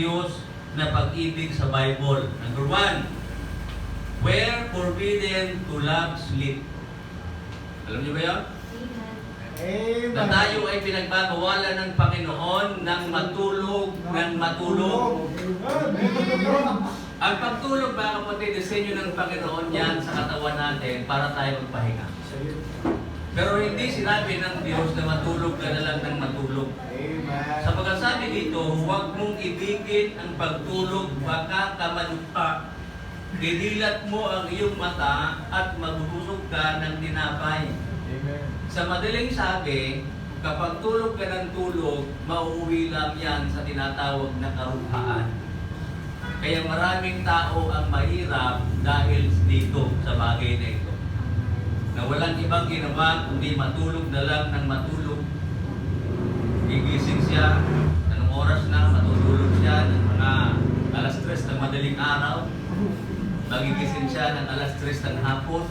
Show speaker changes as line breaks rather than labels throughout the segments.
Diyos na pag-ibig sa Bible. Number 1, where forbidden to love sleep. Alam niyo ba yan?
Amen.
Na tayo ay pinagbabawalan ng Panginoon ng matulog. Ang pagtulog, mga kapatid, disenyo ng Panginoon yan sa katawan natin para tayo magpahinga. Pero hindi sinabi ng Diyos na matulog ka na lang ng matulog. Sa pagkasabi dito, huwag mong ibigin ang pagtulog, baka kamalpa. Didilat mo ang iyong mata at magbubusog ka ng tinapay.
Amen.
Sa madaling sabi, kapag tulog ka ng tulog, mauuwi lang yan sa tinatawag na karuhaan. Kaya maraming tao ang mahirap dahil dito sa bagay na ito. Na walang ibang ginawa kundi matulog na lang ng matulog. Gigising siya, anong oras na, matutulog siya ng mga alas 3 ng madaling araw. Magigising siya ng alas 3 ng hapon.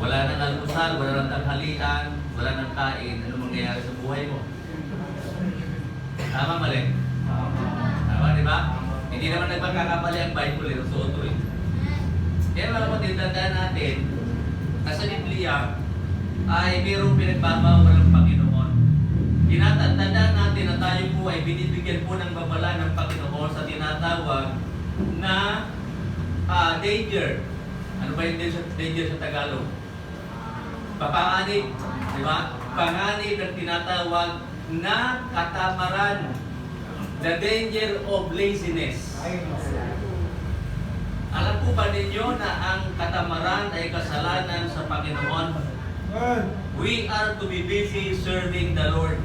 Wala nang almusal, wala nang tanghalian, wala nang kain. Ano mangyayari sa buhay mo? Tama, mali? Tama, di ba? Hindi naman nagpagkakamali ang Bible, ito so ito eh. Kaya mga kapatid, tandaan natin, na sa Biblia ay mayroong pinagbabawal ng Panginoon. Tinatandaan natin na tayo po ay binibigyan po ng babala ng Panginoon sa tinatawag na danger. Ano ba yung danger sa Tagalog? Papanganib. Di ba? Panganib ang tinatawag na katamaran. The danger of laziness. Alam po ba ninyo na ang katamaran ay kasalanan sa Panginoon? We are to be busy serving the Lord.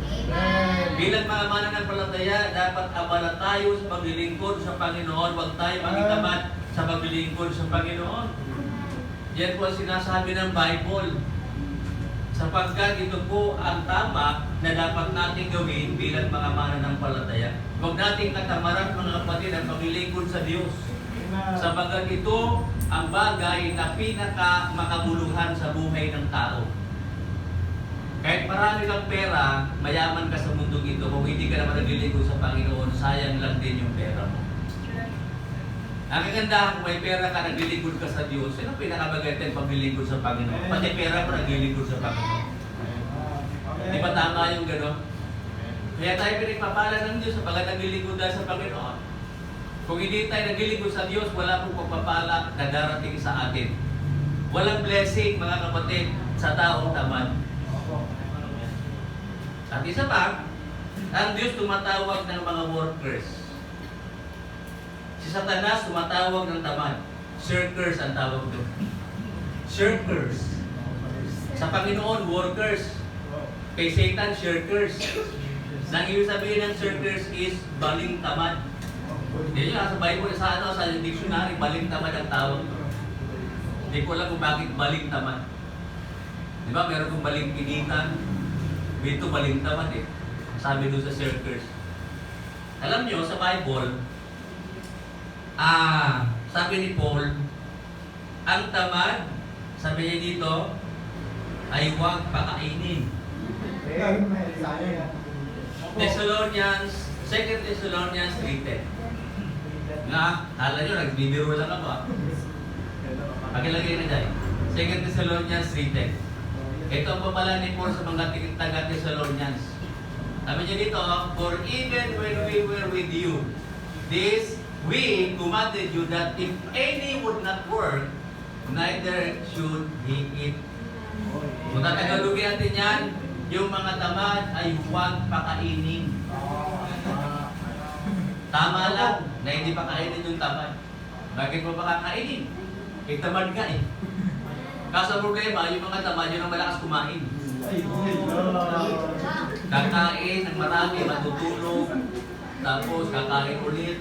Bilang mga mananampalataya, dapat abala tayo sa paglilingkod sa Panginoon. Huwag tayo magitamad sa paglilingkod sa Panginoon. Yan po ang sinasabi ng Bible. Sapagkat ito po ang tama na dapat natin gawin bilang mga mananampalataya. Huwag nating katamaran, mga kapatid, ang paglilingkod sa Diyos. Sapagkat ito ang bagay na pinaka-makabuluhan sa buhay ng tao. Kahit marami kang pera, mayaman ka sa mundong ito, kung hindi ka naman naglilingkod sa Panginoon, sayang lang din yung pera mo. Ang kagandahan, kung may pera ka, naglilingkod ka sa Diyos, ano pinakabagay yung paglilingkod sa Panginoon? Pati pera mo naglilingkod sa Panginoon. Di ba tama yung gano'n? Kaya tayo pinagpapala ng Diyos sapagkat naglilingkod dahil sa Panginoon. Kung hindi tayo naglilingkod sa Diyos, wala pong pagpapala na darating sa atin. Walang blessing, mga kapatid, sa taong tamad. At isa pa, ang Diyos tumatawag ng mga workers. Si Satanas tumatawag ng tamad. Shirkers ang tawag doon. Shirkers. Sa Panginoon, workers. Kay Satan, shirkers. Nang ibig sabihin ng shirkers is baling tamad. Hindi nyo, sa Bible, sa dictionary, baling tamad ang tawag. Hindi ko alam kung bakit baling tamad. Di ba, meron kong baling pinitan. Dito baling tamad eh. Sabi doon sa shirkers. Alam nyo, sa Bible, sabi ni Paul, ang tamad, sabi niya dito, ay huwag pakainin. Thessalonians, 2 Thessalonians 3:10. Nga, alam nyo, nagbibiro lang ako. Pakilagay na dyan. 2 Thessalonians 3:10. Ito ang pamala ni Paul sa mga taga-Thessalonians. Sabi niya dito, for even when we were with you, we commanded you that if any would not work, neither should he eat. Kung tatagalugin natin yan, yung mga tamad ay huwag pakainin. Tama lang na hindi pakainin yung tamad. Bakit mo pakakainin? Eh, tamad ka eh. Kaso problema, yung mga tamad, yun ang malakas kumain. Kakain ng marami, matutulog, tapos kakain ulit.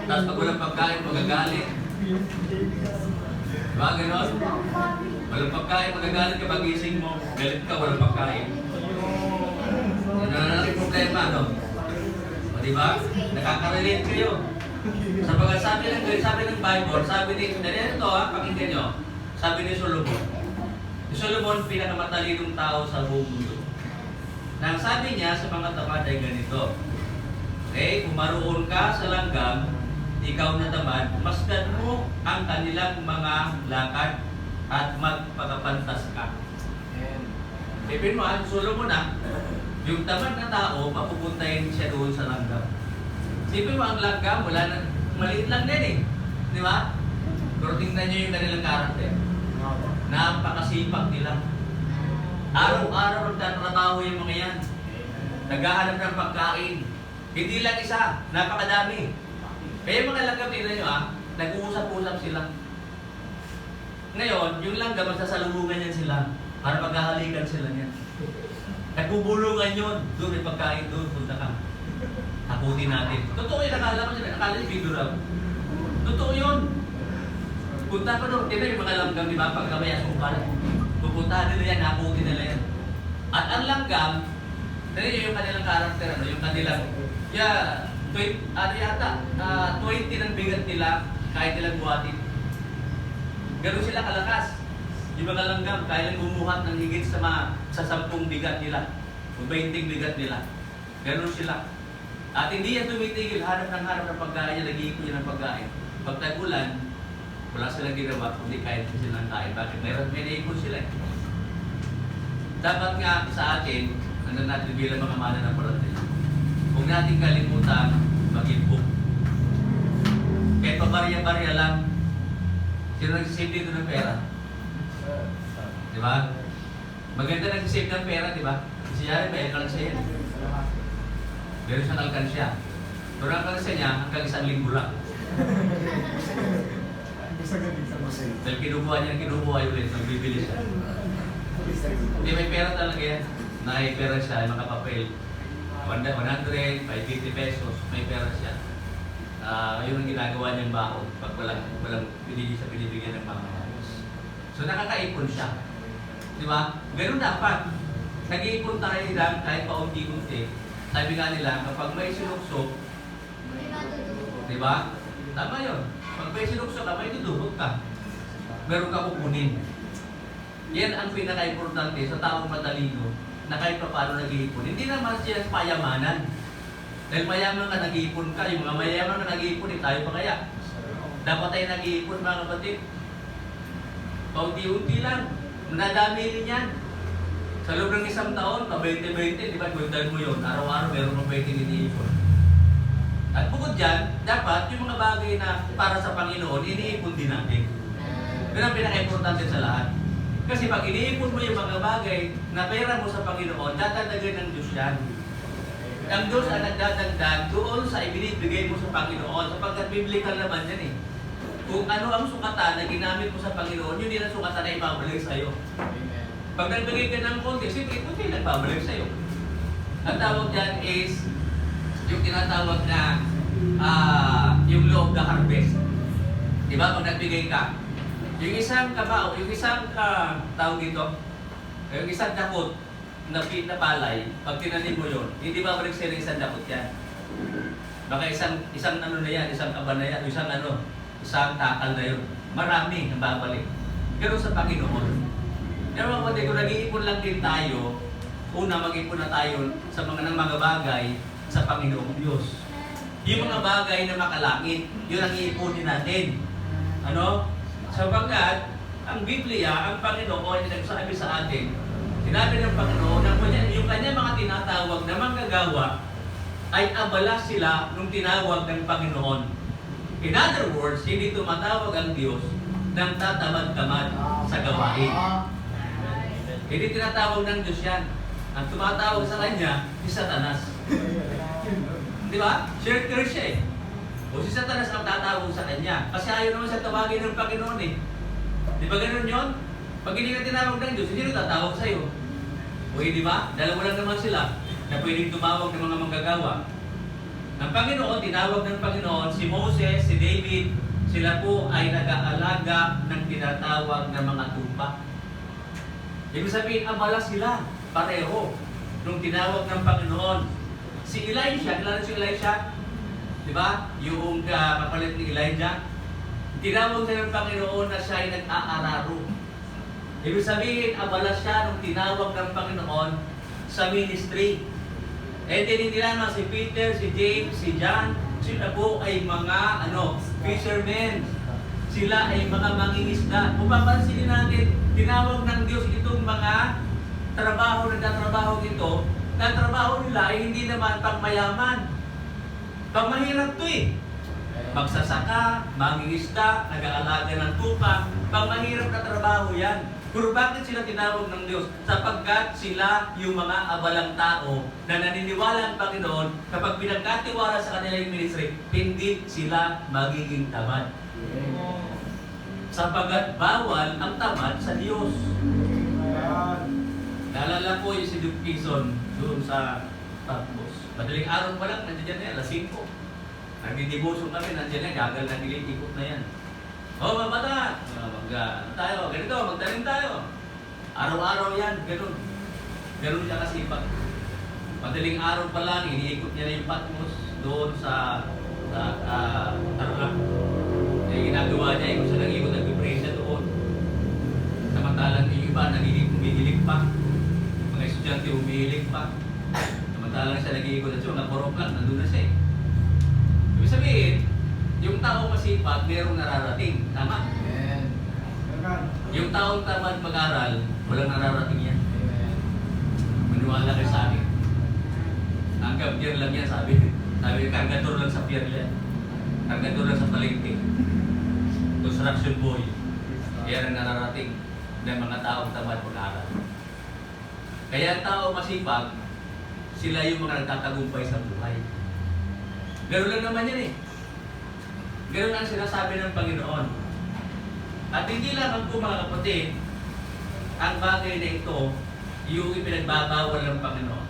Tapos pag walang pagkain, magagalit. Diba, gano'n? Walang pagkain, magagalit ka pagising mo. Galit ka, walang pagkain. Yun na rin problema, no? O diba? Nakaka-relate kayo. Sapagkat sabi ng Bible, sabi ni, ito pakinggan nyo. Sabi ni Solomon. Si Solomon, pinakamatalindong tao sa buong mundo. Nang sabi niya sa mga tamad ay ganito, Okay? Kung maroon ka sa langgam, ikaw na tamad, masdan mo ang kanilang mga lakad at magpakapantas ka. Sipin mo, sulo mo na, yung tamad na tao, mapupuntahin siya doon sa langgam. Sipin mo, ang langgam, wala na, maliit lang din eh. Di ba? Pero tingnan nyo yung kanilang karakter. Napakasipag nila. Araw-araw nagtatrabaho yung mga yan. Naghahanap ng pagkain. Hindi lang isa, napakadami. Kaya mga langgam, tingnan nyo nag-uusap-usap sila. Ngayon, yung langgam, magsasalubungan yan sila para maghahalikan sila niyan. Nagbubulungan yun. Doon may pagkain doon, punta ka. Takutin natin. Totoo yun, nakala ko sila, nakala yung figure out. Totoo yun. Punta ko doon, tingnan yung mga langgam, di ba? Pagkamay asukal. Pupuntahan nila yan, nakutin nila yan. At ang langgam, tingnan yung kanilang karakter, yung kanilang, 20 ng bigat nila, kahit nilang buhatin. Ganun sila kalakas. Yung mga langgam, kaya lang bumuhat ng higit sa 10 bigat nila, o 20 bigat nila. Ganun sila. At hindi yan tumitigil, hanap ng pagkain, nag-iipon yan ng pagkain. Pag tag-ulan, wala silang ginawa, kundi kahit silang kain. Bakit? May naipon sila eh. Dapat nga sa atin, ano natin bilang mga mananampalataya, huwag natin kalimutan mag-impok. Kahit pa barya-barya lang, sino nagsisave dito ng pera? Di ba? Maganda nagsisave ng pera, di ba? Kasi yari may alkansya yan. Meron siyang alkansya. Pero ang alkansya niya, hanggang 1 linggo lang. Dahil kinubuha ulit, magbibili siya. Hindi, may pera talaga yan. May pera siya, mga papel. 100, 550 pesos, may pera siya. Yun ang ginagawa niyang baon pag walang binibigyan ng mga ayos. So nakakaipon siya. Di ba? Ganun dapat. Nag-iipon tayo lang kahit paunti-unti. Sabi nga nila, kapag may sinuksok, di ba? Tama yun. Pag may sinuksok ka, may dudubot ka. Meron ka kukunin. Yan ang pinaka-importante sa taong matalino na kahit pa paano nag-iipon. Hindi naman siya payamanan. Dahil mayaman ka, nag-iipon ka. Yung mga mayaman na nag-iipon, tayo pa kaya. Dapat tayo nag-iipon, mga kapatid. Paunti-unti lang. Nadami rin yan. Sa loob ng 1 taon, ka 20-20, di ba? Kundan mo yun. Araw-araw meron ng 20 iniipon. At bukod dyan, dapat yung mga bagay na para sa Panginoon, iniipon din natin. Yun ang pinaka-importante sa lahat. Kasi pag iniipon mo yung mga bagay na pera mo sa Panginoon, dadagdagan ng Diyos yan. Ang Diyos ang nagdadagdag doon sa ibinibigay mo sa Panginoon, sapagkat biblical naman yan eh. Kung ano ang sukatan na ginamit mo sa Panginoon, yun din ang sukatan na ipabalik sa'yo. Pag nagbigay ka ng konti, simple, kunti nagpabalik sa'yo. Ang tawag dyan is yung tinatawag na yung law of the harvest. Diba? Pag nagbigay ka, yung isang kabao, yung isang tawag dito, yung isang dakot na palay, pag tinanim mo yun, hindi ba balik sa'yo isang dakot yan? Baka isang ano na yan, isang kaba na yan, isang takal na yun. Marami ang babalik. Pero sa Panginoon, pero mga kapatid, kung nag-iipon lang din tayo, una mag-ipon na tayo sa mga bagay sa Panginoong Diyos. Yung mga bagay na makalangit, yun ang iipunin natin. Ano? Sapagkat, ang Biblia, ang Panginoon, ay nagsabi sa atin, sinabi ng Panginoon, na yung kanya mga tinatawag na manggagawa, ay abala sila nung tinawag ng Panginoon. In other words, hindi tumatawag ang Diyos ng tatamad-tamad sa gawain. Hindi tinatawag ng Diyos yan. Ang tumatawag sa Kanya, si Satanas. Di ba? Shirker siya eh. O si Satanas ang tatawag sa Kanya. Kasi ayaw naman siya tawagin ng Panginoon eh. Di ba ganun yun? Pag hindi ka tinawag ng Diyos, hindi rin tatawag sa'yo. O di ba? Dalawa lang naman sila na pwedeng tumawag ng mga manggagawa. Ang Panginoon, tinawag ng Panginoon, si Moses, si David, sila po ay nag-aalaga ng tinatawag na mga tupa. Ibig sabihin, abala sila, pareho, nung tinawag ng Panginoon. Si Elisha, kilala si Elisha? Di ba? Yung kapalit ni Elijah. Tinawag siya ng Panginoon na siya ay nag-aararo. Ibig sabihin, abala siya nung tinawag ng Panginoon sa ministry. And then hindi naman si Peter, si James, si John, sila po ay mga fishermen. Sila ay mga mangingisda. Kung papansinin natin, tinawag ng Diyos itong mga nagtatrabaho ito, na trabaho nila ay hindi naman pangmayaman. Pangmahirap to eh. Magsasaka, mangingisda, nag-aalaga ng tupa, pangmahirap na trabaho yan. Pero bakit sila tinawag ng Diyos? Sapagkat sila yung mga abalang tao na naniniwala ang Panginoon kapag pinagkatiwala sa kanila yung ministry, hindi sila magiging tamad. Sapagkat bawal ang tamad sa Diyos. Naalala ko yung si Duke Quezon doon sa Tapos. Madaling araw pa lang, nandiyan na yan, alas 5. Nagdidibusong kami, nandiyan na, gagal na ikot na yan. Oh, mamata! Tayo, ganito, magtanim tayo. Araw-araw yan, ganun. Ganun siya kasipag. Madaling araw pa lang, iniikot niya na yung Patmos doon sa Tarlac. Eh, ginagawa niya, kung siya nag-ikot, nag-pray siya doon. Samantalang yung iba, nagiging umihilig pa. Mga estudyante umihilig pa. Samantalang siya nag-ikot at siya, mga porok lang, nandun na siya eh. Ibig sabihin, yung tao masipag, merong nararating. Tama?
Amen.
Yung taong tamad mag-aral, walang nararating yan. Maniwala kayo sa akin. Hanggang pier lang yan, sabi. Sabi, kargador lang sa pier yan. Kargador lang sa palengke. Construction boy. Yan ang nararating ng mga taong tamad mag-aral. Kaya ang tao masipag, sila yung mga nagtatagumpay sa buhay. Ganoon lang naman yan eh. Ganoon ang sinasabi ng Panginoon. At hindi lamang po mga kapatid, ang bagay na ito, yung ipinagbabawal ng Panginoon.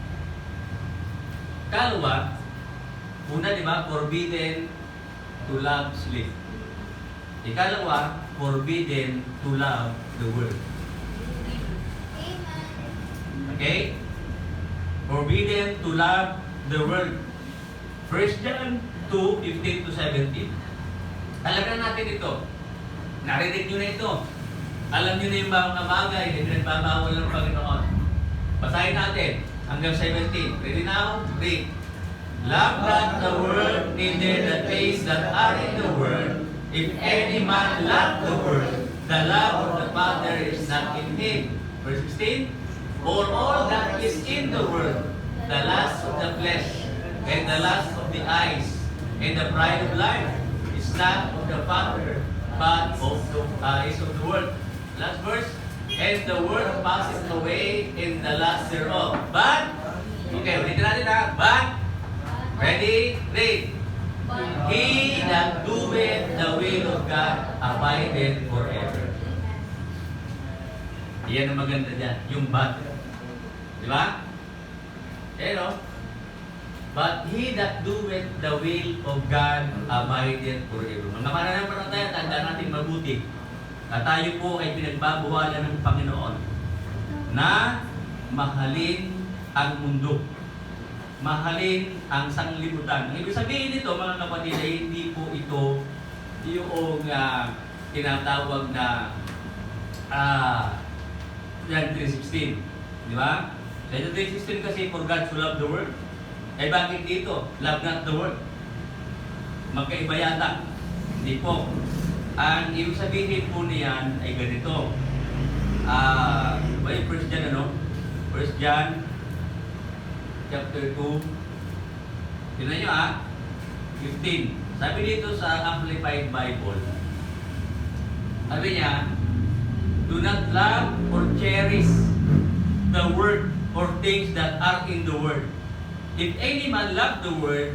Kalwa, una di ba, forbidden to love sleep. Ikalawa, forbidden to love the world. Okay? Forbidden to love the world. 1 John 2:15 to 17. Alam na natin ito. Narinig nyo na ito. Alam nyo na yung mga bagay na pinagbabawal ng Panginoon. Basahin natin hanggang 17. Ready now? Read. Love not the world, neither the things that are in the world. If any man love the world, the love of the Father is not in him. Verse 16. For all that is in the world, the lust of the flesh, and the lust of the eyes, and the pride of life, is not of the Father, but is of the world. Last verse. And the world passes away in the lust thereof. But, okay, ulitin natin ha. But, ready, read. He that doeth the will of God abideth forever. Yan ang maganda dyan, yung but. Di ba? Eh no? But he that doeth the will of God abideth forever. Mga mananampalataya, tanda natin mabuti. At tayo po ay pinagbabawalan ng Panginoon na mahalin ang mundo. Mahalin ang sanglibutan. Ang ibig sabihin nito, mga kapatid, ay hindi po ito yung tinatawag na John 3:16. Di ba? Sa John 3:16 kasi, for God so loved the world. Eh bakit dito? Love not the world. Magkaiba yata. Hindi po. Ang ibig sabihin po niyan ay ganito. Yung First John, ano? First John chapter 2. Tignan nyo 15. Sabi dito sa Amplified Bible. Sabi niya, do not love or cherish the world or things that are in the world. If any man love the world,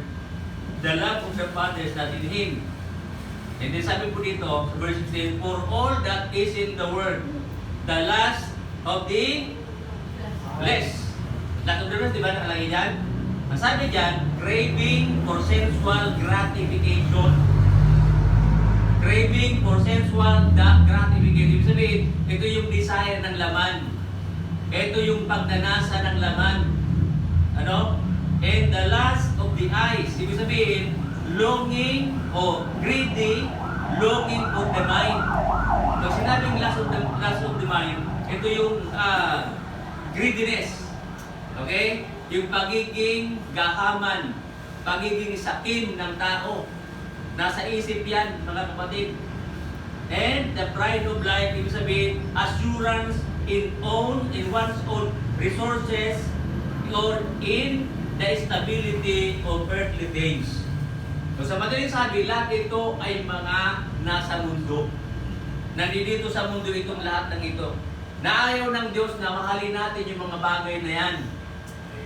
the love of the Father is not in him. And then sabi po dito, sa verse 16, for all that is in the world, the lust of the flesh. Lust of the flesh, di ba nakalagay dyan? Ang sabi dyan, craving for sensual gratification. Craving for sensual gratification. Ibig sabihin, ito yung desire ng laman. Ito yung pagnanasa ng laman. Ano? And the lust of the eyes. Ibig sabihin, longing o greedy, longing for the mind. Pag sinabing lust of the mind, ito yung greediness. Okay? yung pagiging gahaman, pagiging sakim ng tao. Nasa isip yan, mga kapatid. And the pride of life, ibig sabihin, assurance in one's own resources or in the stability of earthly things. So sa madaling sabi, lahat ito ay mga nasa mundo. Nandito sa mundo itong lahat ng ito. Na ayaw ng Diyos na mahalin natin yung mga bagay na yan.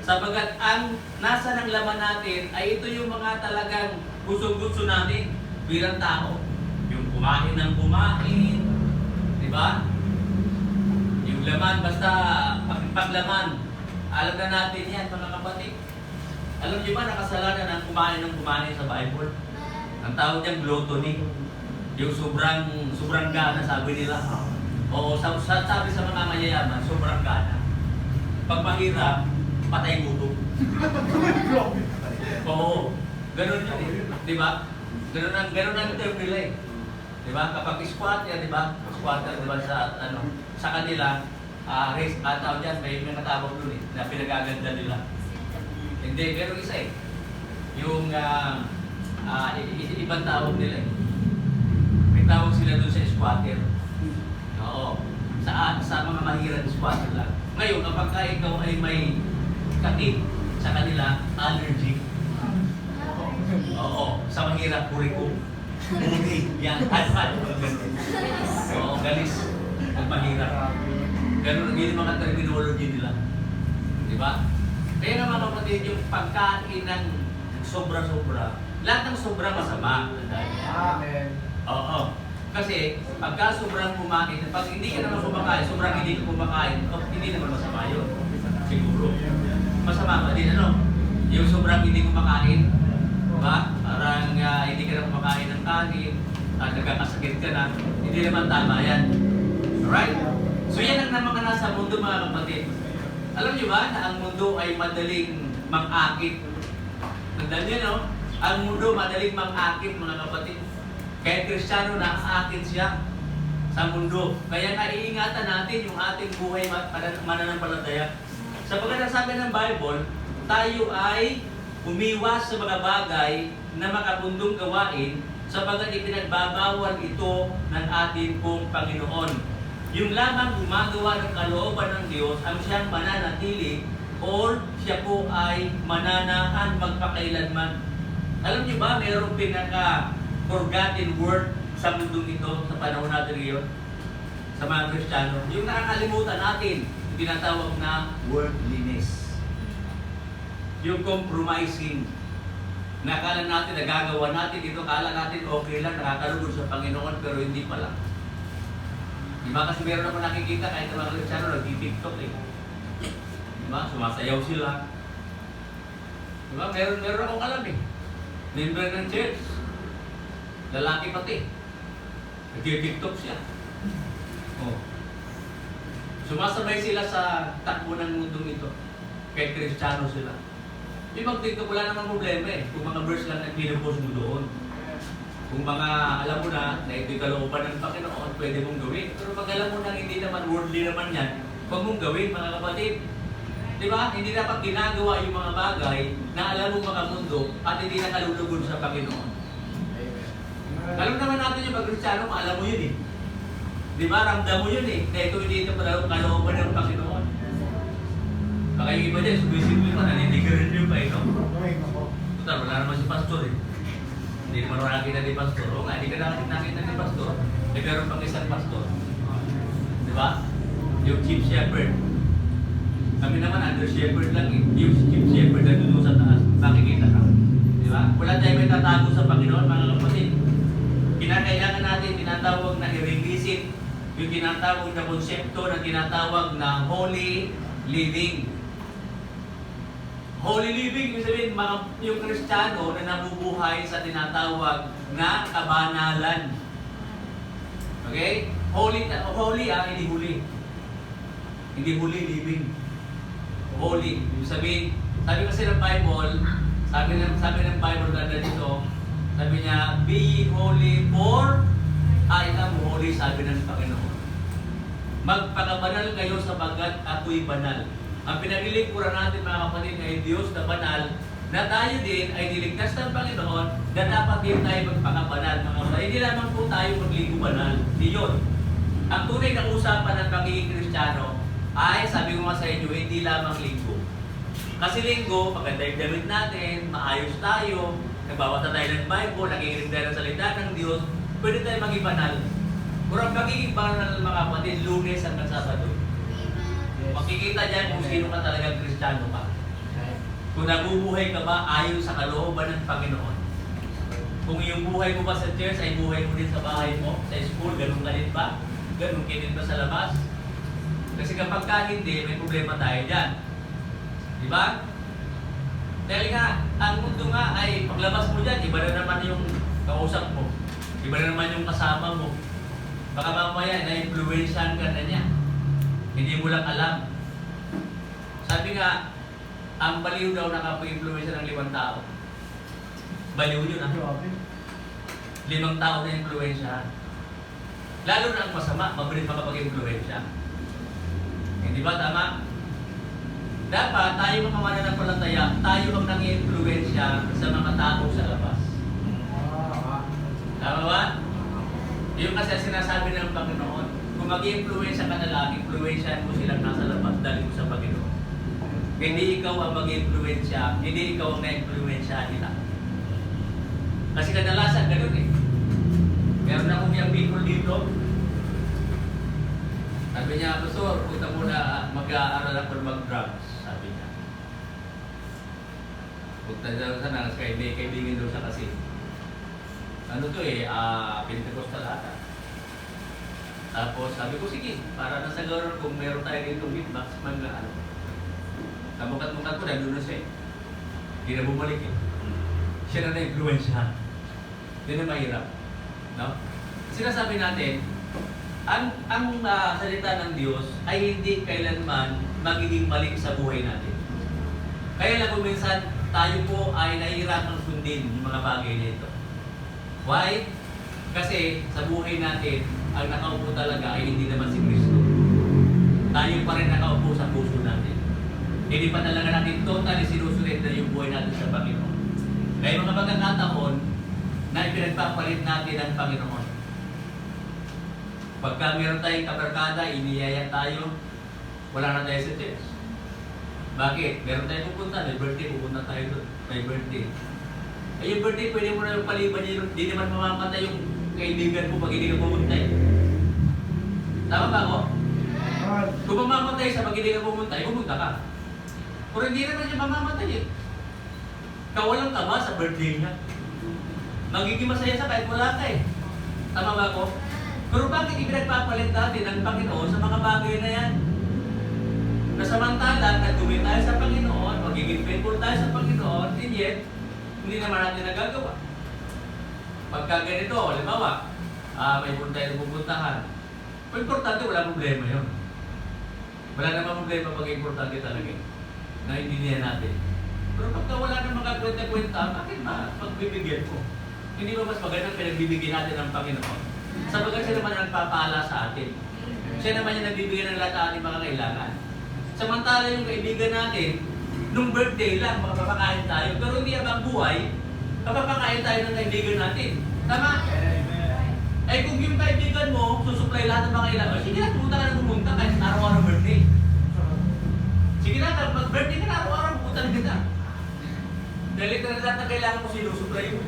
Sabagat ang nasa ng laman natin ay ito yung mga talagang gusto-gusto natin bilang tao. Yung kumain ng kumain, di ba? Yung laman, basta paglaman. Alam na natin yan, mga kapatid. Alam niyo ba, nakasalanan ang kumain ng kumain sa Bible? Ang tawag niyang gluttony. Yung sobrang gana, sabi nila. Oo, sabi sa mga mayayaman, sobrang gana. Pag mahirap, patay gutom. Oo, ganun yun eh. Di ba? Ganun ang term nila eh. Di ba? Kapag squatter, di ba? Squatter, di ba? Sa kanila, race, tawag dyan, may natawag dun eh, na pinagaganda nila. Hindi, pero isa eh. Yung ibang tawag nila eh. May tawag sila dun sa squatter. Oo. Sa mga mahirap squatter lang. Ngayon, kapag ikaw ay may kakit sa kanila, allergy. Oo. Sa mahirap, puriko. Puri. Yan. Oo, galis. Pag mahirap. Ganun ang mga terminology nila. Di ba? Kaya nga mga kapatid, yung pagkain ng sobra-sobra, lahat ng sobra masama.
Amen.
Oo. Kasi pagka sobrang kumain, pag hindi ka naman kumakain, sobrang hindi ka kumakain, hindi naman masama yun. Siguro. Masama ba din, ano? Yung sobrang hindi kumakain, diba? Parang hindi ka na kumakain ng kanin, nagkakasakit ka na, hindi naman tama yan. Alright? So yan ang naman nasa mundo, mga kapatid. Alam niyo ba na ang mundo ay madaling mang-akit? Tandaan niyo, no? Ang mundo madaling mang-akit, mga kapatid. Kaya Kristiyano, nang-akit siya sa mundo. Kaya naiingatan natin yung ating buhay mananampalataya. Sapagkat ang sabi ng Bible, tayo ay umiwas sa mga bagay na makabundong gawain sapagkat ipinagbabawal ito ng ating pong Panginoon. Yung lamang gumagawa ng kalooban ng Diyos ang siyang mananatili or siya po ay mananahan magpakailanman. Alam niyo ba, mayroong pinaka-forgotten word sa mundong ito, sa panahon natin ngayon, sa mga Kristiyano. Yung nakakalimutan natin, yung tinatawag na worldliness. Yung compromising. Nakala natin, nagagawa natin ito, kala natin okay lang, nakakalugod sa Panginoon, pero hindi pala. Diba? Kasi meron ako nakikita kahit ang mga Kristiyano nag-TikTok eh. Diba? Sumasayaw sila. Diba? Meron akong alam eh. Member ng church. Lalaki pati. Nag-TikTok siya. Oh. Sumasabay sila sa takbo ng mundong ito. Kahit Kristiyano sila. Yung mag-TikTok wala namang problema eh. Kung mga verse lang ang pinupost mo doon. Kung mga alam mo na ito'y kalooban ng Panginoon, pwede mong gawin. Pero pag alam mo na hindi naman worldly naman yan, huwag mong gawin, mga kapatid. Di ba? Hindi dapat ginagawa yung mga bagay na alam mong mga mundo at hindi nakalulugod sa Panginoon. Alam naman natin yung pag-Kristiyano, alam mo yun eh. Di ba? Ramdam mo yun eh. Na ito kalooban ng Panginoon. Baka yung iba dyan, sumisipin pa, naninigaran nyo pa eh, no? Total, wala naman si pastor eh. Hindi naman nakakita ni pastor. O nga, hindi ka nakakita ni pastor. Nagkaroon pang isang pastor. Di ba? Yung chief shepherd. Kami naman under shepherd lang eh. Yung chief shepherd na doon sa taas. Nakikita ka. Di ba? Wala tayong may tatago sa Panginoon, mga kapatid. Kinakailangan natin tinatawag na i-revisit yung tinatawag na konsepto na tinatawag na holy living. Holy living, ibig sabihin, yung Kristiyano na nabubuhay sa tinatawag na kabanalan. Okay? Holy hindi huli. Hindi huli living. Holy. Ibig sabihin, sabi kasi ng Bible, sabi ng Bible ganda dito, sabi niya, be ye holy for I am holy, sabi ng Panginoon. Magpakabanal kayo sapagkat ako'y banal. Ang pinaglilingkuran natin mga kapatid ay Diyos na banal, na tayo din ay niligtas ng Panginoon, na dapat din tayo magpakabanal mga kapatid. Hindi lamang po tayo magligo banal. Hindi yun. Ang tunay na usapan ng pagiging Kristiyano ay, sabi ko nga sa inyo, hindi lamang linggo. Kasi linggo, maganda yung damit natin, maayos tayo, nagbabasa tayo ng Bible, nakikinig tayo ng salita ng Diyos, pwede tayo maging banal. Pero ang pagiging banal mga kapatid, Lunes hanggang Sabado. Makikita dyan kung sino ka talagang Kristiyano ka. Kung nabubuhay ka ba ayon sa kalooban ng Panginoon. Kung yung buhay mo ba sa church ay buhay mo din sa bahay mo, sa school, ganun ka din ba? Ganun ka din ba sa labas? Kasi kapag ka hindi, may problema tayo dyan. Di ba? Dahil nga, ang mundo nga ay paglabas mo dyan, iba na naman yung kausap mo. Iba na naman yung kasama mo. Baka mamaya, na-influensyan ka na niya. Hindi mo lang alam. Sabi nga, ang baliw daw nakapag-influensya ng 5 tao. Baliw yun ah. 5 tao na influensya. Lalo na ang masama, mabilis makapag-influensya. Hindi ba tama? Dapat tayo mga mananampalataya, tayo ang nang-influensya sa mga tao sa labas. Tama ba? Yung kasi sinasabi ng Panginoon, kung mag-influensya ka na lang, influensyahan mo silang nasa labas dahil mo sa Panginoon. Hindi ikaw ang mag-influensya, hindi ikaw ang na-influensyahan nila. Kasi kadalasan ganun eh. Meron akong yung people dito. Sabi niya, Pastor, punta muna mag-aaral ako mag-drugs. Sabi niya. Punta daw sana, kaibigan daw siya kasi. Ano to eh, Pentecostal ata. Tapos sabi ko, sige, para nasa gawin kung meron tayo dito beatbox, ano. Kamukat-mukat ko, nandun na siya eh. Hindi na bumalik eh. Siya na na-influensya. Hindi na mahirap. No? Sinasabi natin, ang salita ng Diyos ay hindi kailanman magiging mali sa buhay natin. Kaya lang kung minsan tayo po ay nahihirapang sundin yung mga bagay nito. Why? Kasi sa buhay natin, ang nakaupo talaga ay hindi naman si Kristo. Tayo pa rin nakaupo sa puso natin. Hindi pa talaga natin totally sinusulit na yung buhay natin sa Panginoon. Kaya mga pagkakataon na ipinagpapalit natin ang Panginoon. Pagka meron tayong kabarkada, iniyaya tayo, wala na tayo sa church. Bakit? Meron tayong pupunta, may birthday, pupunta tayo doon. May birthday. Ay yung birthday, pwede mo na yung paliban yun. Hindi naman mamamatay yung kaibigan mo pag hindi ka pumunta eh. Tama ba ako? Kung mamamatay sa pag hindi ka pumunta, pumunta ka. Pero hindi naman siya mamamatay eh. Kawalang ka ba sa birthday niya? Magiging masaya sa kahit wala ka eh. Tama ba ako? Pero bakit ipinagpapalit natin ang Panginoon sa mga bagay na yan? Nasamantala, nagdumi tayo sa Panginoon, magiging faithful tayo sa Panginoon, and yet, hindi naman natin nagagawa. Pagka ganito, halimbawa, may punta tayo na pupuntahan. Kung importante, wala problema yun. Wala naman problema pag importante talaga eh. Naintindihan natin. Pero pagka wala nang makakwenta-kwenta, bakit ba pagbibigyan ko? Hindi ba mas magandang pinagbibigyan natin ng Panginoon? Sabagat siya naman ang nagpapala sa atin. Siya naman yung nagbibigyan ng lahat ng ating mga kailangan. Samantala yung kaibigan natin, nung birthday lang, makapapakain tayo. Pero hindi abang buhay, kapapakain tayo ng kaibigan natin. Tama? Ay kung yung kaibigan mo, susupply lahat ng mga kailangan, sige na, pumunta ka na pumunta kahit araw-araw birthday. Sige na, mag-birthday ka na, araw-araw pumunta na kita. Dahil ito na lahat ng kailangan mo sinusupply mo.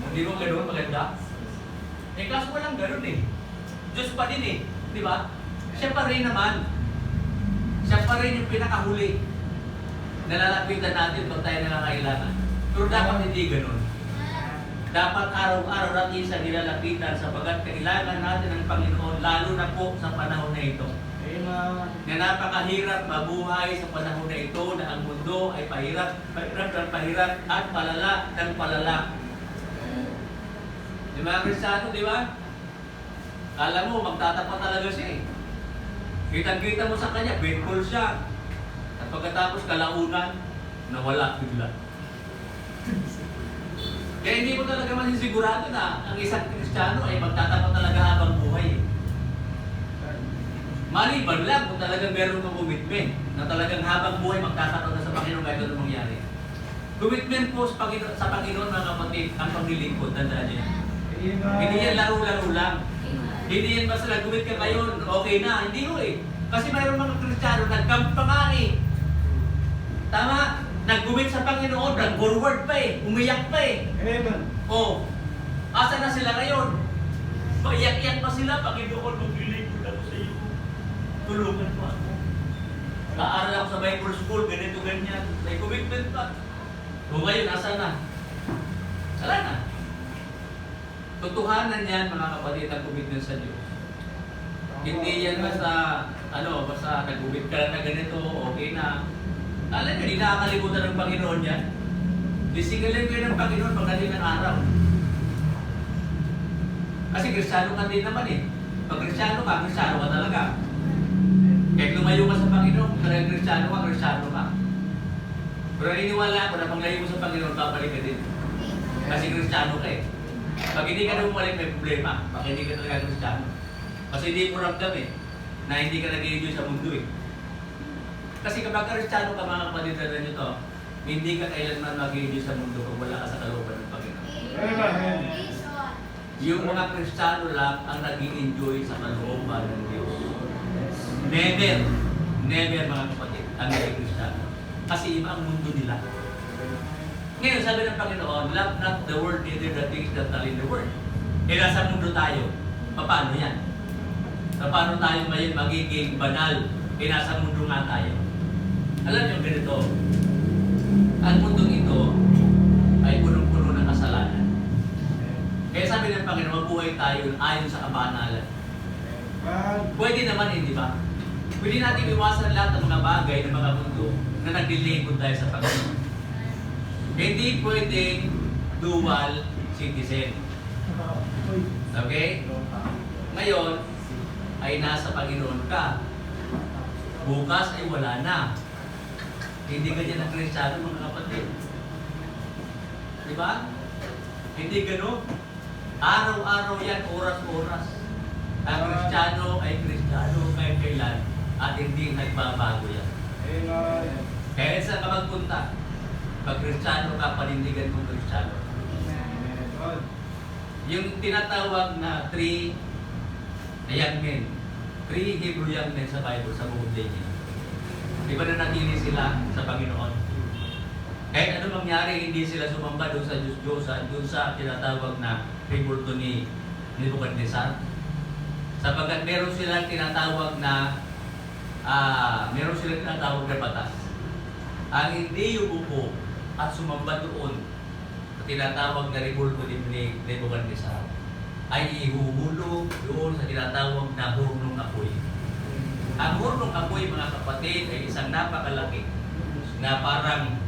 Hindi mo ganoon maganda? Eh kaso walang ganoon eh. Diyos pa din eh. Di ba? Siya pa rin naman. Siya pa rin yung pinakahuli. Nalalapitan natin pag tayo nangangailangan. Pero dapat hindi ganoon. Dapat araw-araw natin sa nilalapitan sapagkat kailangan natin ng Panginoon lalo na po sa panahon na ito.
Amen.
Na napakahirap mabuhay sa panahon na ito na ang mundo ay pahirap at palala ng palala. Di ba, Kristiyano, di ba? Alam mo, magtatapat talaga siya eh. Kitang-kita mo sa kanya, faithful siya. At pagkatapos kalaunan, nawala bigla. Kaya hindi mo talaga masisigurado na ang isang Kristiyano ay magtatapat talaga habang buhay. Maliban lang kung talagang meron kang commitment na talagang habang buhay magkakaroon na sa Panginoon kahit anong mangyari. Commitment po sa Panginoon mga kapatid, ang paglilingkod, tandaan niyo yan. Hindi yan laro-laro lang. Hindi yan basta nag-commit ka ngayon, okay na. Hindi ko eh. Kasi mayroong mga Kristiyano nag-camp pa nga eh. Tama? Nag-commit sa Panginoon, nag-forward pa eh. Umiyak pa eh.
Amen.
Oh, asa na sila ngayon? Paiyak-iyak pa sila, Panginoon, maglilingkod ako sa iyo. Tulungan mo ako. Kaaral ako sa Bible School, ganito, ganyan. May commitment pa. O ngayon, asa na? Wala na. Totohanan yan, mga kapatid, ang commitment sa Diyos. Hindi yan basta, basta nag-commit ka na ganito, okay na. Alam nyo, hindi nakakalimutan ng Panginoon yan. Disingalin kayo ng Panginoon pagdating ng araw. Kasi Kristiyano ka din naman eh. Pag Kristiyano ka talaga. Kahit lumayo ka sa Panginoon, kung talagang Kristiyano ka. Pero naniniwala ako na pag layo mo sa Panginoon, babalik ka din. Kasi Kristiyano ka eh. Pag hindi ka na bumalik, may problema. Pag hindi ka talaga Kristiyano. Kasi hindi mo ramdam eh, na hindi ka nag-enjoy sa mundo eh. Kasi kapag Kristiyano ka mga kapatid na nyo to, hindi ka kailanman mag-enjoy sa mundo kung wala ka sa kalooban ng Panginoon.
Amen.
Yung mga Kristiyano lang ang nag-enjoy sa kalooban ng Diyos. Never mga kapatid, ang naging Kristiyano. Kasi iba ang mundo nila. Ngayon, sabi ng Panginoon, love not the world, neither the things that are in the world. Eh, nasa mundo tayo. Paano yan? Paano tayo ngayon magiging banal? Eh, nasa mundo nga tayo. Alam niyo ganito, ang mundong ito ay punong-puno ng kasalanan. Kaya sabi ng Panginoon, mabuhay tayo ayon sa kabanalan. Pwede naman di ba? Pwede natin iwasan lahat ng mga bagay ng mga mundo na naglilingkod tayo sa Panginoon. Hindi pwedeng dual citizen. Okay? Ngayon, ay nasa Panginoon ka. Bukas ay wala na. Hindi ganyan ang Kristiyano mga kapatid. Di ba? Hindi gano'n. Araw-araw yan, oras-oras. Ang Kristiyano ay Kristiyano kahit kailan at hindi nagbabago yan. Kaya saan ka magpunta? Pag Kristiyano ka, panindigan mong Kristiyano. Yung tinatawag na three young men, 3 Hebrew young men sa Bible, sa buong niya. Di ba nanatili sila sa Panginoon? Kahit ano mangyari, hindi sila sumamba doon sa Diyos-Diyosan, doon sa tinatawag na rebulto ni Nebuchadnezzar. Sapagkat meron silang tinatawag na batas. Ang hindi umupo at sumamba doon sa tinatawag na rebulto ni Nebuchadnezzar ay ihuhulog doon sa tinatawag na hurnong apoy. Ang hurnong apoy, mga kapatid, ay isang napakalaki na parang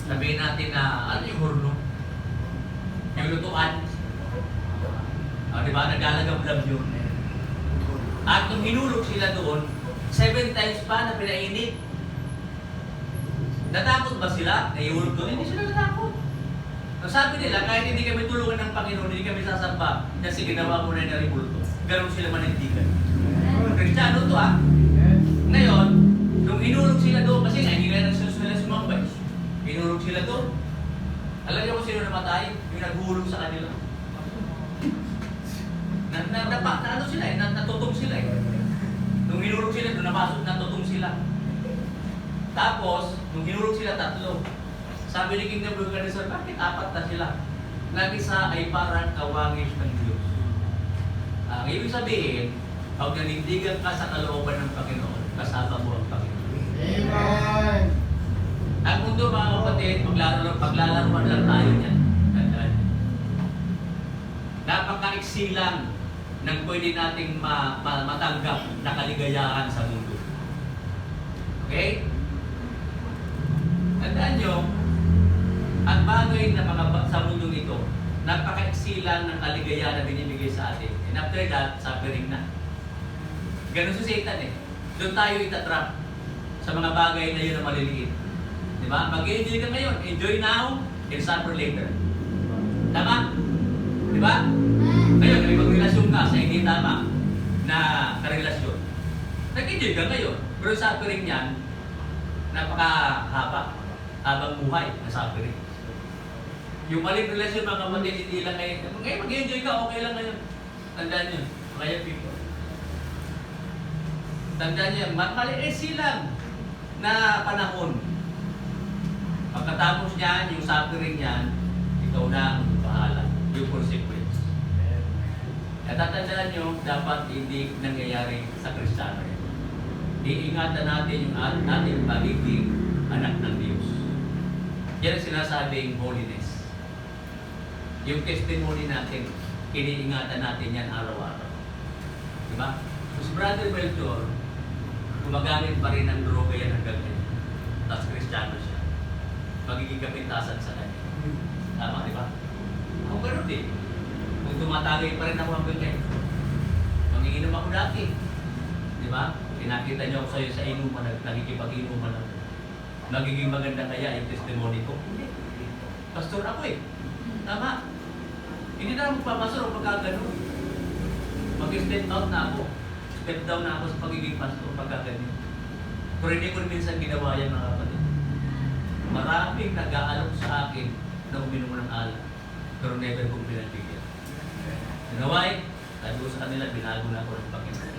sabihin natin na ano yung hurno? Yung lutuan. Di ba? Naglalagam-lam yun. At nung hinulog sila doon, 7 times pa na pinainit. Natakot ba sila? Nahihulog doon? Hindi sila natakot. Ang sabi nila, kahit hindi kami tulungan ng Panginoon, hindi kami sasamba, kasi ginawa mo na yung naribulto. Ganon sila manindigan. Kristiyano to Ngayon, nung hinulog sila doon, kasi hindi na sila sumambay. Hinulog sila doon. Alam niyo kung sino namatay? Yung naghulog sa kanila. Ano sila eh, natutong sila eh. Nung hinulog sila doon, napasok, natutong sila. Tapos, nung hinulog sila 3, sabi ni King Nebuchadnezzar, bakit 4 na sila? Nag-isa ay parang kawangis ng Diyos. Ang ibig sabihin, pag nanindigan ka sa kalooban ng Panginoon, kasama mo ang Panginoon.
Amen.
Ang mundo, mga kapatid, paglalaruan lang tayo niyan. Tandaan. Napaka-iksi lang ng pwede nating matanggap na kaligayahan sa mundo. Okay? Tandaan nyo, ang bagay na sa mundo ito, napaka-iksi lang ng kaligayahan na binibigay sa atin. And after that, suffering na. Ganun si Satan eh. Doon tayo itatrap sa mga bagay na yun na maliliit. Diba? Mag-enjoy ka ngayon. Enjoy now and suffer later. Tama? Diba? Ngayon, may magrelasyon ka sa hindi tama na karelasyon. Nag-enjoy ka ngayon. Pero yung suffering niyan, napakahaba. Habang buhay na suffering. Yung maling relasyon mga kapatid, hindi lang ngayon mag-enjoy ka, okay lang ngayon. Tandaan nyo, kaya people. Tandaan nyo, maliit silang na panahon. Pagkatapos niyan, yung suffering niyan, ikaw na ang bahala. Yung consequence. At tatandaan nyo, dapat hindi nangyayari sa Kristiyano. Iingatan natin yung ating pagiging anak ng Diyos. Yan ang sinasabing holiness. Yung testimony natin, iniingatan natin yan araw-araw. Diba? So, si Brother Melchor, gumagamit pa rin ng droga yan hanggang ngayon. Tapos Kristiyano siya. Magiging kapintasan sa kanya. Tama, di ba? Ako ganun din. Kung tumatagay pa rin ako hanggang ngayon. Manginginom ako dati. Di ba? Pinakita niyo ako sa'yo sa inuman, nagkikipag-inuman ako. Nagiging maganda kaya yung testimony ko? Hindi. Pastor ako eh. Tama. Hindi na magpapastor o pagkagano. Mag-step out na ako. Step down na ako sa pagiging pastor pagkagano. Pero hindi ko minsan ginawa yan mga kapatid. Maraming nag-aalok sa akin na uminom ng alak. Pero never kong pinagbigyan. Sinaway, sabi ko sa kanila, binago na ako ng Panginoon.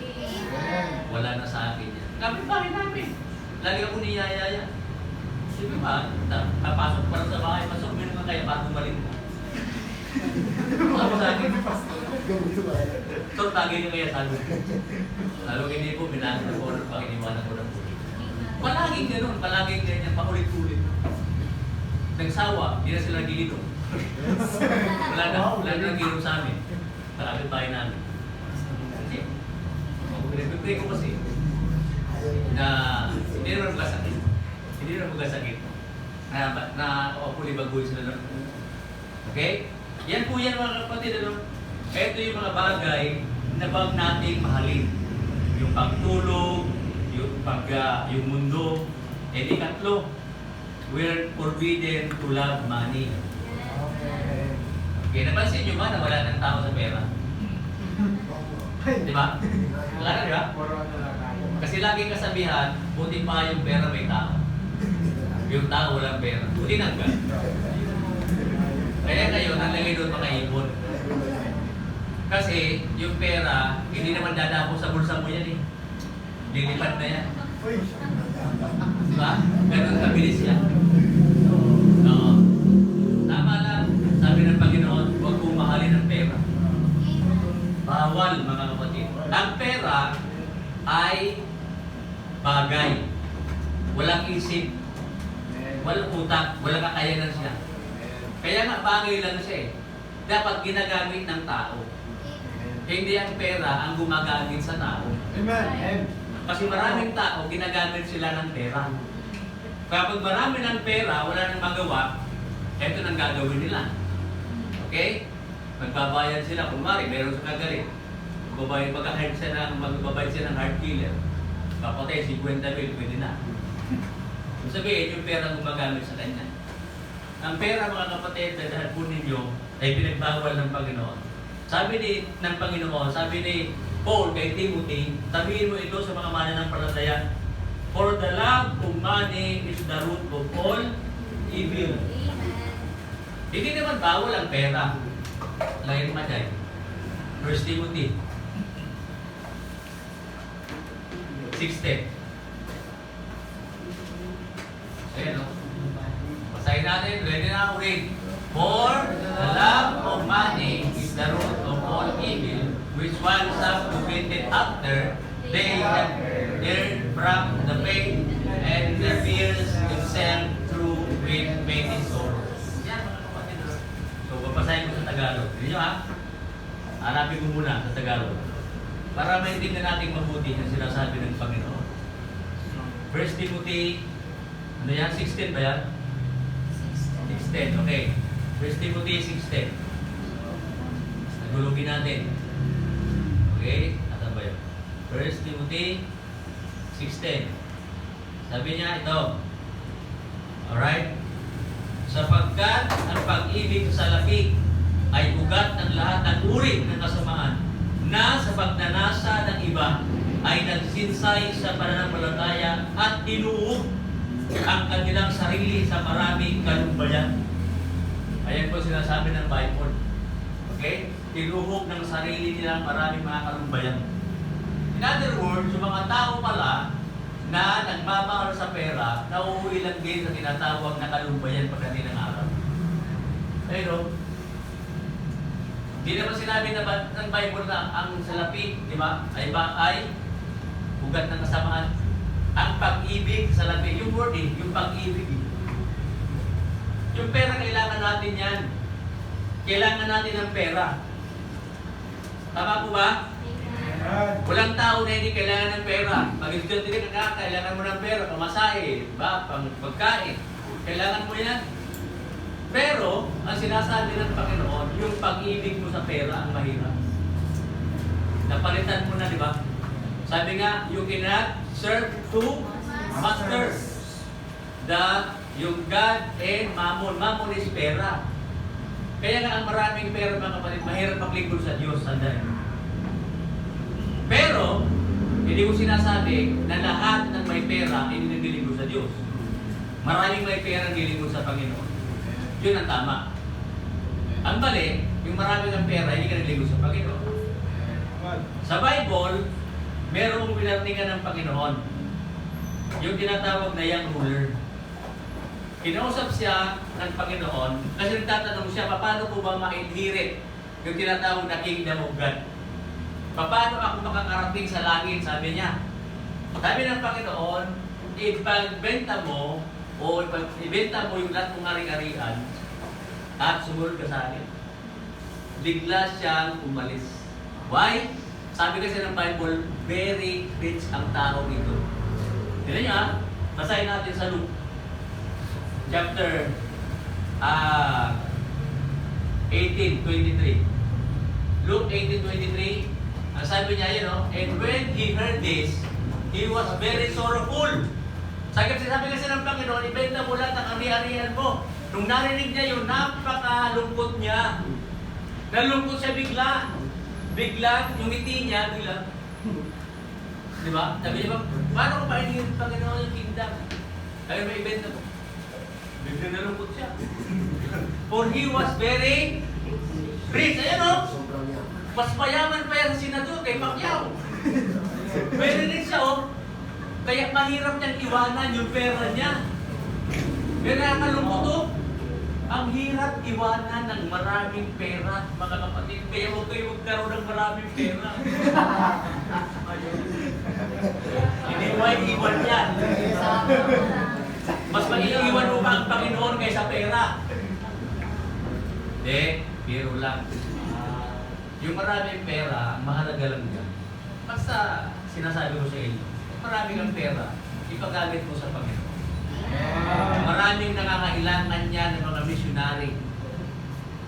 Wala na sa akin yan. Kapit-bahay namin. Lagi ako niyayaya. Sige ba, papasok pa lang sa bahay, pasok, meron ka kaya bago balik mo. Ako sa akin, so tagay niyo kaya sabi ko. Lalo hindi po, binago na ko ng Panginiwanan ko ng buhay. Palaging gano'n, palaging ganyan, paulit-ulit. Nagsawa, hindi na sila gilito. Wala na gilito sa amin. Kalapit bahay namin. Kasi, pinag-pray ko kasi na hindi naman magkasakit. Hindi naman magkasakit. Na kulibagoy sila lang. Okay? Yan po yan mga kapatid. Ito yung mga bagay na bang nating mahalin. Yung pagtulog, yung mundo. And ikatlo, we're forbidden to love money. Okay, napansin nyo ba na wala ng tao sa pera? Di ba? Wala na, di ba? Kasi laging kasabihan, buti pa yung pera may tao. Yung tao walang pera. Buti nanggal. Kaya kayo, nalagay doon mga ipon. Kasi yung pera, hindi naman dadapo sa bulsa mo yan eh. Lilipad na yan. Diba? Ganun kabilis yan. Oo. Tama lang. Sabi ng Panginoon, huwag kong mahalin ang pera. Bawal mga kapatid. Ang pera ay bagay. Walang isip. Walang utak. Walang kakayanan siya. Kaya nga bagay lang siya eh. Dapat ginagamit ng tao. Hindi ang pera ang gumagamit sa tao.
Amen.
Kasi maraming tao, ginagamit sila ng pera. Kapag marami ng pera, wala nang magawa, eto nang gagawin nila. Okay? Magbabayad sila. Kunwari, meron sa kagalit. Magbabayad sila ng heart killer. Kapatay, 50,000, pwede na. Sabihin, yung pera gumagamit sa kanya. Ang pera, mga kapatid, dahil po ninyo, ay pinagbawal ng Panginoon. Sabi ng Panginoon, sabi ni Paul kay Timothy, sabihin mo ito sa mga mananampalataya, for the love of money is the root of all evil. Hindi naman bawal ang pera. Lain naman dyan. 1 Timothy 6:10. Ayan o. Basahin natin. Ready na ako rin. For the love of money is the root of all evil, which one have committed after they have erred from the faith and their fears themselves through with many sorrows. Yan mga kapatid. So, babasahin ko sa Tagalog. Hindi nyo ha? Hanapin ko muna sa Tagalog. Para maintindihan natin mabuti ang sinasabi ng Panginoon. 1 Timothy, ano yan? 16 ba yan? 6:10, okay. 1 Timothy 6:10. Nagulugin natin. Okay? Asan ba yun? 1 Timothy 6:10. Sabi niya ito. Alright? Sapagkat ang pag-ibig sa lapi ay ugat ng lahat ng uri ng kasamaan na sa pagnanasa ng iba ay nagsinsay sa pananampalataya at tinuog ang kanilang sarili sa maraming kalumbayan. Ayan po sinasabi ng Bible. Okay? Tinuhog ng sarili nila maraming mga kalumbayan. In other words, yung mga tao pala na nagmamahal sa pera, nauuwi lang din sa tinatawag na kalumbayan pagdating ng araw. Pero, di naman sinabi na ng Bible na ang salapi, di ba, ay ugat ng kasamaan. Ang pag-ibig sa salapi, yung word yung pag-ibig. Yung pera, kailangan natin yan. Kailangan natin ng pera. Tama po ba? Walang tao na hindi kailangan ng pera. Pag-estudyante ka, kailangan mo ng pera, pamasahe, ba? Pagkain. Kailangan mo yan. Pero, ang sinasabi ng Panginoon, yung pag-ibig mo sa pera ang mahirap. Napalitan mo na, di ba? Sabi nga, you cannot serve two masters. Yung God and Mammon. Mammon is pera. Kaya nga ang maraming pera, mga kapatid, mahirap maglingkod sa Diyos. Sandali. Pero, hindi ko sinasabi na lahat ng may pera hindi naglilingkod sa Diyos. Maraming may pera naglilingkod sa Panginoon. Yun ang tama. Ang mali, yung maraming ng pera, hindi ka naglilingkod sa Panginoon. Sa Bible, merong pinarningan ng Panginoon. Yung tinatawag na young ruler. Kinausap siya ng Panginoon kasi nagtatanong siya, paano po ba ma-inherit yung tinatawag na kingdom of God? Paano ako makakarating sa langit? Sabi niya. Sabi ng Panginoon, ipagbenta mo o ibenta mo yung lahat ng ari-arian at sumunod ka sa akin. Bigla siyang umalis. Why? Sabi kasi ng Bible, very rich ang tao ito. Tignan niyo ha, basahin natin sa Luke. Chapter 18:23. Luke 18:23. Ang sabi niya yun, and when he heard this, he was very sorrowful. Sabi kasi ng Panginoon, ibenta mo lahat ang ari-arian mo. Nung narinig niya yun, napakalungkot niya. Nalungkot siya bigla. Bigla, yung ngiti niya, bigla. Di ba? Sabi niya, paano ko pa inihintay Panginoon yung kingdom? Sabi mo, ibenta mo. Bigla nalungkot siya. For he was very rich. Ayan o. Mas mayaman pa yan sa senador kay Pacquiao. Very rich siya o. Kaya mahirap niyang iwanan yung pera niya. Pero nakakalungkot o. Ang hirap iwanan ng maraming pera, mga kapatid. Kaya huwag kayo magkaroon ng maraming pera. Hindi mo ay iwan yan. Mas maiiwan mo pa ang Panginoon kaysa pera. Hindi, biro lang. Yung maraming pera, mahalaga lang yan. Basta sinasabi ko sa inyo, maraming ang pera, ipagamit mo sa Panginoon. Maraming nangangailangan niya ng mga missionary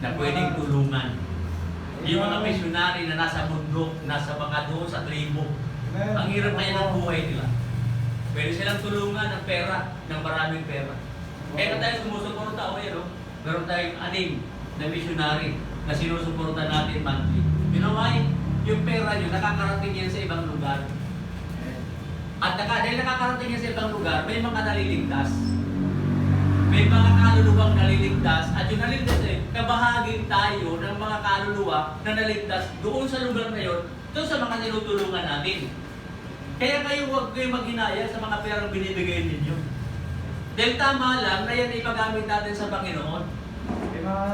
na pwedeng tulungan. Yung mga missionary na nasa bundok, nasa mga doon sa tribo. Ang hirap kaya ng buhay nila. Pwede silang tulungan ng pera, ng maraming pera. Kaya tayo sumusuporta, o yan o, meron tayong 6 na missionary na sinusuporta natin monthly. You know why? Yung pera nyo, nakakarating yan sa ibang lugar. At dahil nakakarating yan sa ibang lugar, may mga naliligtas. May mga kaluluwang naliligtas. At yung naliligtas kabahagi tayo ng mga kaluluwa na naligtas doon sa lugar na yun, doon sa mga tinutulungan natin. Kaya kayo huwag kayo maghinaya sa mga perang binibigay ninyo. Dahil tama lang na yan ipagamit natin sa Panginoon.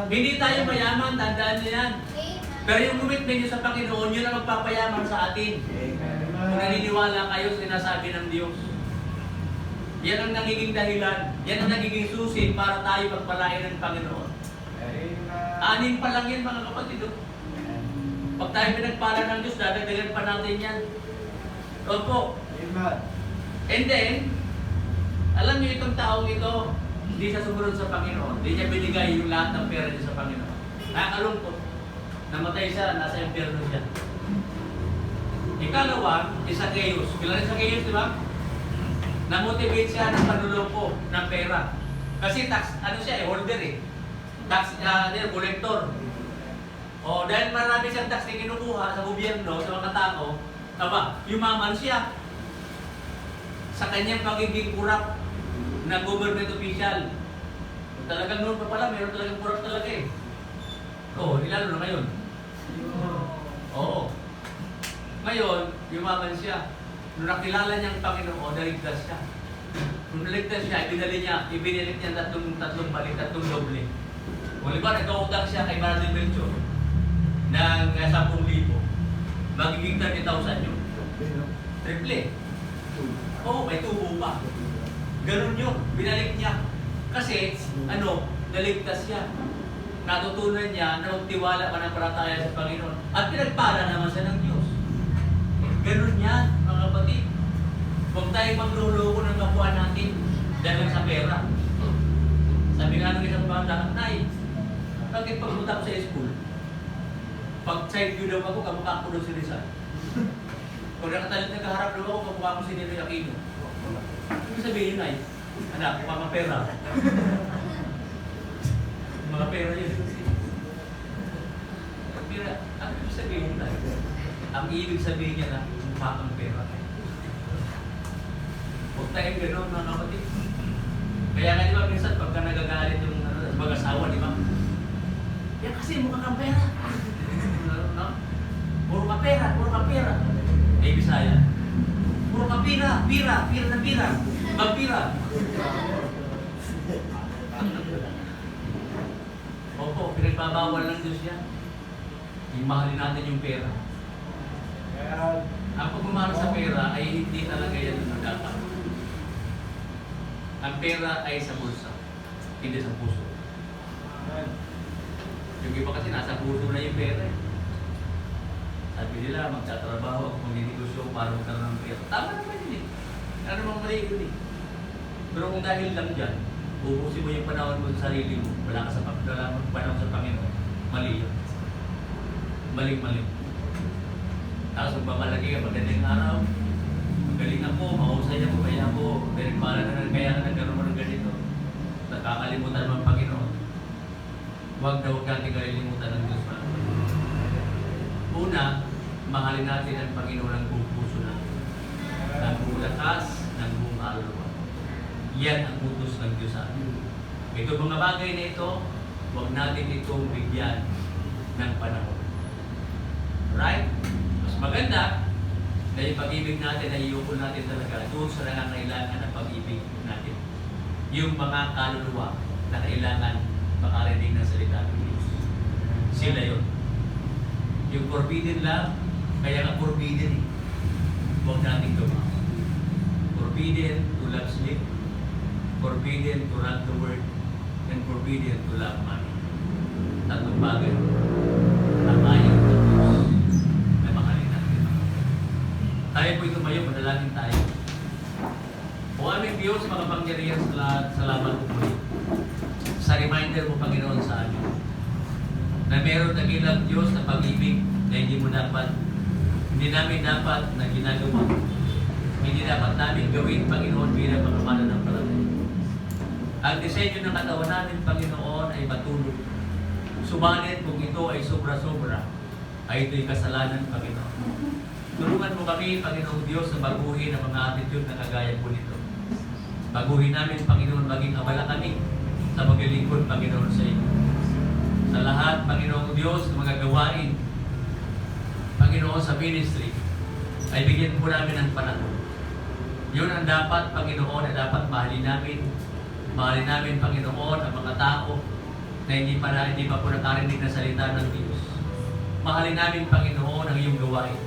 Hindi tayo mayaman, tandaan niyo yan. Pero yung commitment niyo sa Panginoon, yun ang magpapayaman sa atin. Kung naniniwala kayo sa sinasabi ng Diyos. Yan ang nagiging dahilan. Yan ang nagiging susi para tayo pagpalain ng Panginoon. 6 pa lang yan, mga kapatid. Pag tayo pinagpala ng Diyos, dadagdagan pa natin yan. Opo. And then, alam niyo itong taong ito, hindi siya sumunod sa Panginoon. Hindi niya binigay yung lahat ng pera niya sa Panginoon. Nakakalungkot. Namatay siya, nasa impyerno siya. Ikalawa, Zacchaeus. Kilala Zacchaeus, di ba? Na-motivate siya ng panluloko ng pera. Kasi tax, holder Tax, collector. O, dahil marami siyang tax na kinukuha sa gobyerno, sa mga tao, Aba, yumaman siya sa kanyang pagiging kurap na government official. Talagang noon pa pala, meron talagang kurap talaga eh. Oo, lalo na ngayon. Oo. Ngayon, yumaman siya. Nung nakilala niyang Panginoon, naligtas siya. Nung naligtas siya, ibinilit niya tatlong balik, tatlong doble. Kung liba, nagkautang siya kay Brother Melchor ng 10,000. Magiging 30,000 yun. Triple. Oo, may tubo pa. Ganun yun. Binalik niya. Kasi, naligtas siya. Natutunan niya na magtiwala pananampalataya sa Panginoon. At pinagpala naman siya ng Diyos. Ganun yan, mga kapatid. Huwag tayong magluloko ng kapwa natin dahil sa pera. Sabi nga nung isang bata, Nay, bakit pagpunta ko sa school? Pag side view daw ako, kamukha ko daw si Rizal. Kung nakaharap daw ako, kamukha ko si Ninoy Aquino. Ibig sabihin, Nay, anak, mga pera. Mga pera yun. Ang ibig sabihin, Nay, ang ibig sabihin niya na mukha kang pera. Huwag tayong gano'n, mga kapatid. Kaya nga, di ba, minsan, pagka nagagalit yung mag-asawa, di ba? Yan kasi, mukha kang pera. No? Puro ka pera, puro ka pera. Eh, Bisaya. Puro ka pira, pira na pira. Vampira. Opo, pinagbabawal ng Diyos yan. Imahalin natin yung pera. Ang pagmamahal sa pera ay hindi talaga yan ang dapat. Ang pera ay sa bulsa, hindi sa puso. Yung iba kasi nasa puso na yung pera. Sabi nila, magtatrabaho ako, magninegosyo para magkaroon ng pera. Tama naman yun eh. Ano namang mali yun eh. Pero kung dahil lang dyan, ubusin mo yung panahon mo sa sarili mo, wala ka sa panahon sa Panginoon, mali yun. Mali. Tapos magmamalagi ka, magandang araw, magaling ako, mahusay ako, kaya ako, very para na kaya na nagkaroon mo ng ganito. Nakakalimutan mo ang Panginoon. Huwag natin kalilimutan ng Diyos. Una, mahalin natin ang Panginoon ng buong puso natin. Ng buong lakas, ng buong kaluluwa. Yan ang utos ng Diyos sa atin. Ito mga bagay na ito, huwag natin itong bigyan ng panahon. Right? Mas maganda na yung pag-ibig natin ay iukol natin talaga doon sa nangangailangan ng pag-ibig natin. Yung mga kaluluwa na kailangan makarinig ng salita ng Diyos. Sila yun. Yung forbidden love, kaya nga forbidden eh. Huwag natin gawa. Forbidden to love sleep, forbidden to love the word, and forbidden to love money. Tatlong bagay ang ayaw ng Diyos na mahalin natin. Tayo po'y tumayo, manalangin tayo. O aming Diyos, makapangyarihan sa lahat, salamat po muli. Sa reminder mo, Panginoon, sa amin, na meron dakilang Diyos na pag-ibig na hindi namin dapat na ginagawa. Hindi dapat namin gawin, Panginoon, bilang mga mananampalataya. Ang disenyo ng katawan namin, Panginoon, ay matulog. Subalit kung ito ay sobra-sobra, ay ito'y kasalanan, Panginoon. Tulungan mo kami, Panginoong Diyos, na baguhin ang mga attitude na kagaya po nito. Baguhin namin, Panginoon, maging abala kami sa paglilingkod, Panginoon, sa iyo. Sa lahat, Panginoong Diyos, ng mga gawain, Panginoon, sa ministry, ay bigyan po namin ng panahon. Yun ang dapat, Panginoon, na dapat mahalin namin. Mahalin namin, Panginoon, ang mga tao na hindi pa po nakarinig na salita ng Diyos. Mahalin namin, Panginoon, ang iyong gawain.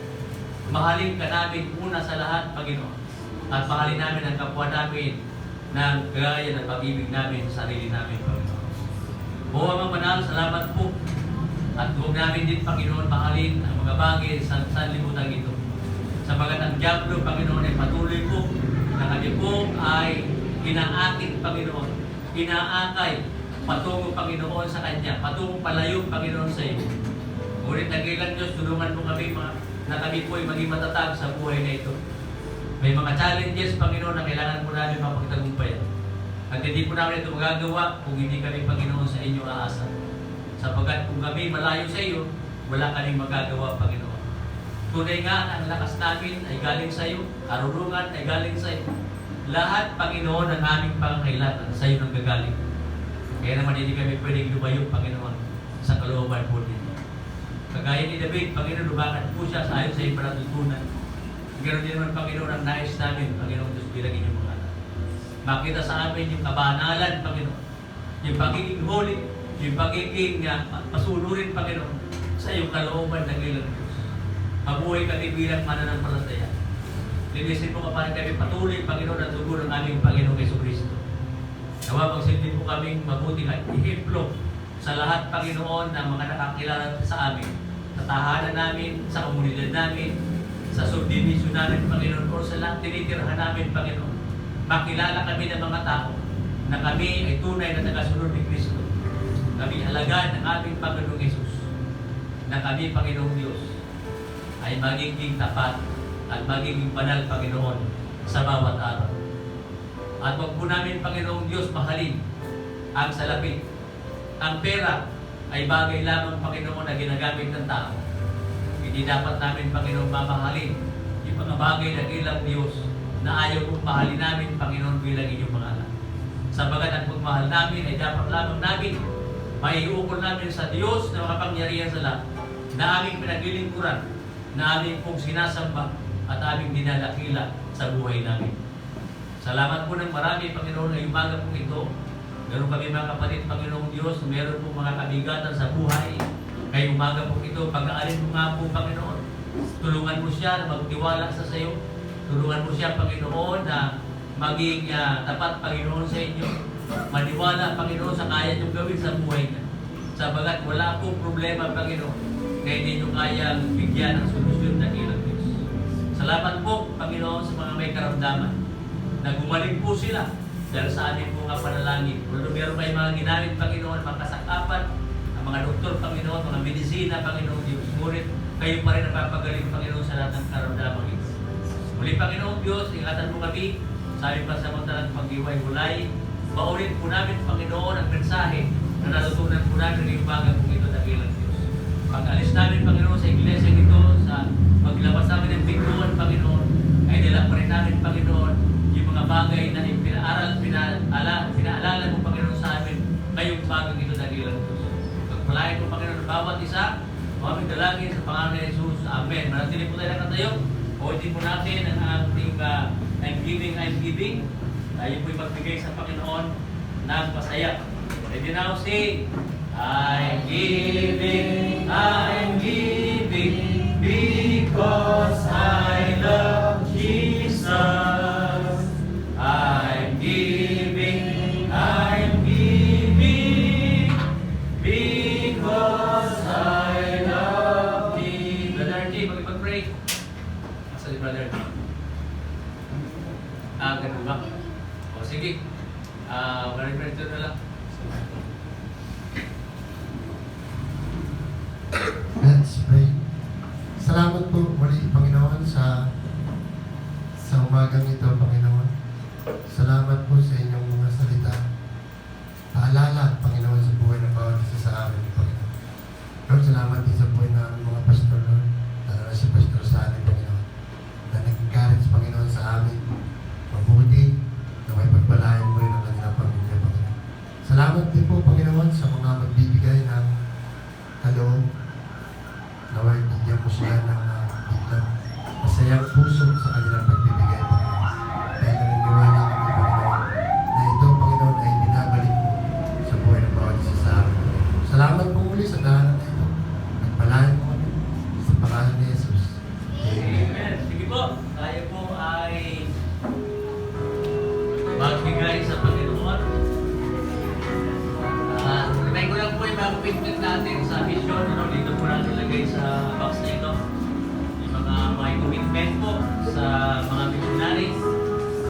Mahalin ka namin una sa lahat, Panginoon. At mahalin namin ang kapwa namin ng gaya ng pag-ibig namin sa sarili namin, Panginoon. O Amang Banal, salamat po. At huwag namin din, Panginoon, mahalin ang mga bagay sa sanlibutan ito. Sapagat ang Diablo, Panginoon, ay patuloy po na kami po ay inaakit, Panginoon. Inaakay patungo, Panginoon, sa Kanya. Patungo palayo, Panginoon, sa iyo. Ngunit nagilan Diyos, tulungan mo kami na kami po ay maging matatag sa buhay na ito. May mga challenges, Panginoon, na kailangan po namin mapagtagumpayan. At hindi po namin ito magagawa kung hindi kami, Panginoon, sa inyo aasa. Sapagat kung kami malayo sa iyo, wala kaming magagawa, Panginoon. Tunay nga na ang lakas namin ay galing sa iyo, karunungan ay galing sa iyo. Lahat, Panginoon, ng aming pangangailangan sa iyo nang gagaling. Kaya naman hindi kami pwedeng lumayo, Panginoon, sa kalooban po ninyo. Kagaya ni David, Panginoon, lumakan po siya sa ayon sa iyong panatutunan. Ganoon din naman, Panginoon, ang nais namin, Panginoon Diyos, bilang inyong mga anak. Makita sa amin yung kabanalan, Panginoon. Yung pagiging holy, yung pagiging pasunurin, Panginoon, sa iyong kalooban ng ilang Diyos. Mabuhay kami bilang mananampalataya. Linisin mo kapag kami patuloy, Panginoon, at dugo ng aming Panginoong Jesucristo. Nawa magsilbi po kaming mabuting ehemplo sa lahat, Panginoon, ng mga nakakilala sa amin, sa tahanan namin, sa komunidad namin, sa subdivision namin, Panginoon, o sa lahat tinitirhan namin, Panginoon. Makilala kami ng mga tao na kami ay tunay na tagasunod ni Kristo. Kami alagad ng aming Panginoong Jesus, na kami, Panginoong Diyos, ay magiging tapat at magiging banal, Panginoon, sa bawat araw. At wag po namin, Panginoong Diyos, mahalin ang salapi. Ang pera ay bagay lamang, Panginoon, na ginagamit ng tao. Hindi dapat namin, Panginoon, mamahalin yung mga bagay ng ilang Diyos na ayaw kong mahalin namin, Panginoon, bilang inyong mga anak. Sabagat ang pagmahal namin ay dapat lamang namin maiukol namin sa Diyos na makapangyarihan sa lahat, na aming pinaglilingkuran, na aming pong sinasamba at aming dinadakila sa buhay namin. Salamat po ng marami, Panginoon, na umaga po ito. Meron kami mga kapatid, Panginoong Diyos, meron po mga kabigatan sa buhay. Kaya umaga po ito, pag-aalin mo nga po, Panginoon. Tulungan mo siya na magtiwala sa sayo. Tulungan mo siya, Panginoon, na maging tapat, Panginoon, sa inyo. Maniwala, Panginoon, sa kaya niyong gawin sa buhay niya. Sabagat wala pong problema, Panginoon, na hindi niyo kayang bigyan ng solusyon ng ilang Diyos. Salamat po, Panginoon, sa mga may karamdaman na gumaling po sila dahil sa amin po nga panalangin. Kung meron kayo mga ginamit, Panginoon, mga kasakapan, ang mga doktor, Panginoon, mga medisina, Panginoon Diyos, ngunit kayo pa rin napapagaling, Panginoon, sa lahat ng karamdaman ito. Muli, Panginoon Diyos, ingatan mo kami sa aming pansamantalang pag-iway-hulay. Baunin po namin, Panginoon, ang mensahe na natutunan po namin ng umaga po ito dakilang Diyos. Pag-alis namin, Panginoon, sa iglesia ito, sa paglabas namin ng pintuan, Panginoon, ay dala pa rin namin, Panginoon, yung mga bagay na pinaalala mo, Panginoon, sa amin ngayong bagang ito dakilang Diyos. Pagpalain mo, Panginoon, bawat isa, aming dalangin sa pangalan ni Jesus. Amen. Manatili po tayo nakatayo. Ulitin po natin ang ating I'm giving. Tayo po'y magbigay sa Panginoon ng pasaya. Ready now, sing. I'm giving because I love Jesus. I'm giving because I love Him. Brother T, magpag-pray. Asa si Brother T? Ganun ba? O sige. Brother T na lang.
Let's pray. Salamat po muli, Panginoon, sa umagang ito, Panginoon. Salamat po sa inyong mga salita. Paalala, Panginoon, sa buhay ng bawat isa sa amin, Panginoon. Lord, salamat din sa buhay ng mga pastor, Lord. Lalo na si Pastor Sani, Panginoon, na nag-encourage, Panginoon, sa amin. Mabuti na may pagpalain mo rin ang kanilang pamilya, Panginoon. Salamat din po, Panginoon, sa mga magbibigay ng kaloob. Naway, bigyan mo sila ng biglang masayang puso sa kanilang pagbibigay, Panginoon. Dahil naniniwala kami, Panginoon, na ito, Panginoon, ay binabalik mo sa buhay ng bawat isa sa amin. Salamat po muli sa dahanan na ito. Nagpalain mo kami sa pangalan ni Jesus.
Amen. Sige po, tayo po ay magbigay sa Panginoon. Remind ko lang po yung mga commitment natin sa mission. Dito po natin lagay sa box na ito. Yung mga commitment po sa mga missionaries.